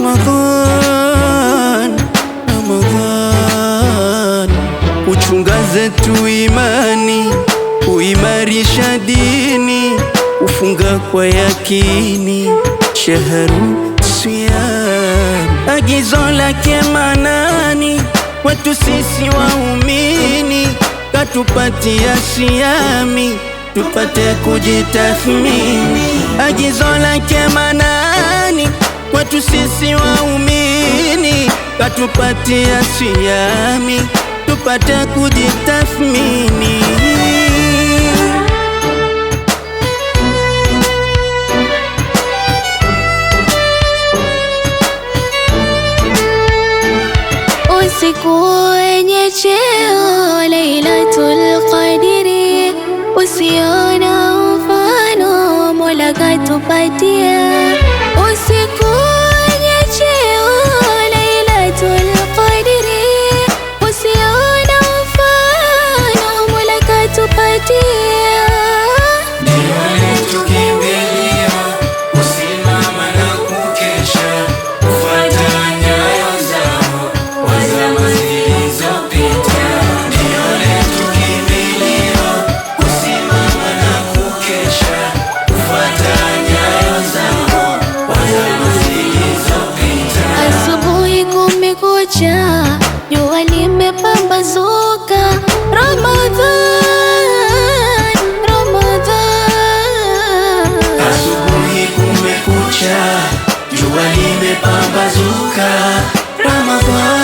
Ramadhan, Ramadhan, kuchunga zetu imani, kuimarisha dini, kufunga kwa yakini, shahru siyam, agizo lake manani kwetu sisi waumini, katupatia siyami tupate kujitathmini. Agizo lake manani kwetu sisi waumini, katupatia siyami tupate kujitathmini. Usiku wenye cheo Lailatul Qadri, usiona mfano Mola katupatia. Usiku wenye cheo Lailatul Qadri, usiona mfano Mola katupatia. Ndio letu kimbilio, kusimama na kukesha, kufuata nyayo zao wazama zilizopita. Ndio letu kimbilio, kusimama na kukesha, kufuata nyayo zao wazama zilizopita. Asubuhi kumekucha, jua limepambazuka. Ramadhan, Ramadhan. Asubuhi kumekucha, jua limepambazuka. Ramadhan.